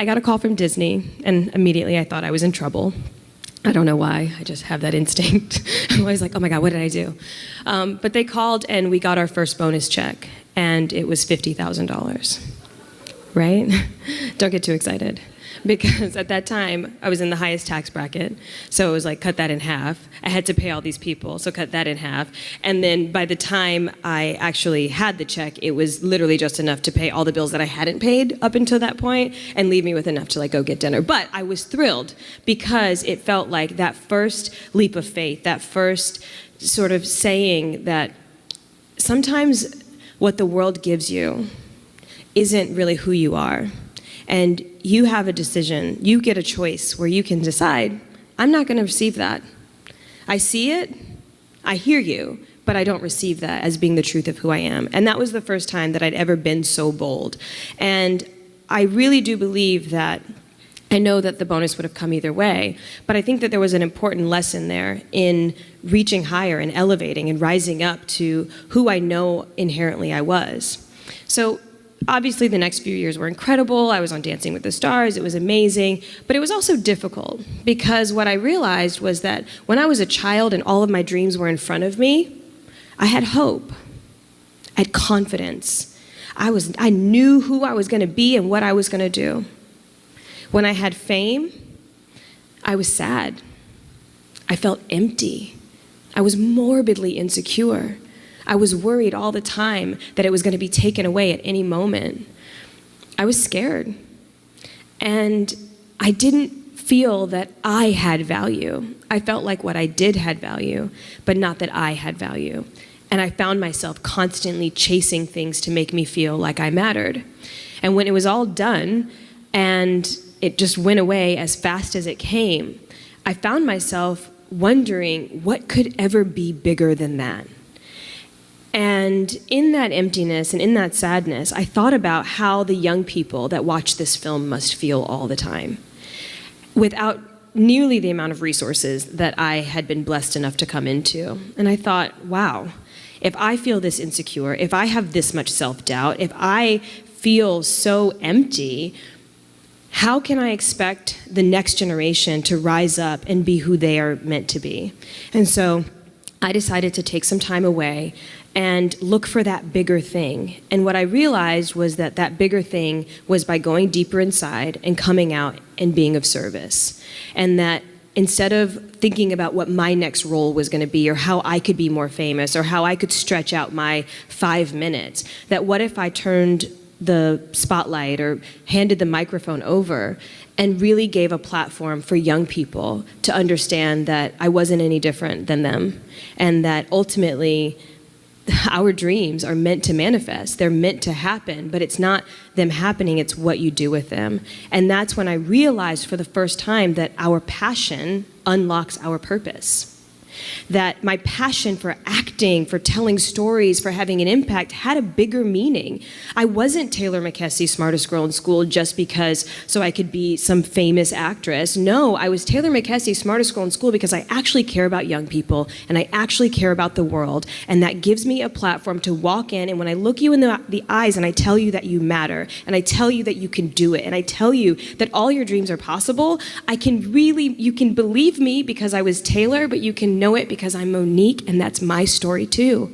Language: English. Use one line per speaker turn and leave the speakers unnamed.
I got a call from Disney, and immediately I thought I was in trouble. I don't know why, I just have that instinct. I'm always like, oh my God, what did I do? But they called and we got our first bonus check, and it was $50,000, right? Don't get too excited. Because at that time, I was in the highest tax bracket, so it was like, cut that in half. I had to pay all these people, so cut that in half. And then by the time I actually had the check, it was literally just enough to pay all the bills that I hadn't paid up until that point and leave me with enough to like go get dinner. But I was thrilled because it felt like that first leap of faith, that first sort of saying that sometimes what the world gives you isn't really who you are. And you have a decision, you get a choice where you can decide, I'm not going to receive that. I see it, I hear you, but I don't receive that as being the truth of who I am. And that was the first time that I'd ever been so bold. And I really do believe that, I know that the bonus would have come either way, but I think that there was an important lesson there in reaching higher and elevating and rising up to who I know inherently I was. So obviously, the next few years were incredible. I was on Dancing with the Stars. It was amazing. But it was also difficult because what I realized was that when I was a child and all of my dreams were in front of me, I had hope. I had confidence. I knew who I was going to be and what I was going to do. When I had fame, I was sad. I felt empty. I was morbidly insecure. I was worried all the time that it was going to be taken away at any moment. I was scared. And I didn't feel that I had value. I felt like what I did had value, but not that I had value. And I found myself constantly chasing things to make me feel like I mattered. And when it was all done and it just went away as fast as it came, I found myself wondering what could ever be bigger than that. And in that emptiness and in that sadness, I thought about how the young people that watch this film must feel all the time, without nearly the amount of resources that I had been blessed enough to come into. And I thought, wow, if I feel this insecure, if I have this much self-doubt, if I feel so empty, how can I expect the next generation to rise up and be who they are meant to be? And so I decided to take some time away and look for that bigger thing. And what I realized was that that bigger thing was by going deeper inside and coming out and being of service. And that instead of thinking about what my next role was going to be or how I could be more famous or how I could stretch out my 5 minutes, that what if I turned the spotlight or handed the microphone over and really gave a platform for young people to understand that I wasn't any different than them, and that ultimately our dreams are meant to manifest. They're meant to happen, but it's not them happening, it's what you do with them. And that's when I realized for the first time that our passion unlocks our purpose. That my passion for acting, for telling stories, for having an impact had a bigger meaning. I wasn't Taylor McKessie, smartest girl in school, just because so I could be some famous actress. No, I was Taylor McKessie, smartest girl in school because I actually care about young people and I actually care about the world. And that gives me a platform to walk in, and when I look you in the eyes and I tell you that you matter, and I tell you that you can do it, and I tell you that all your dreams are possible, you can believe me because I was Taylor, but you can know it because I'm Monique, and that's my story too.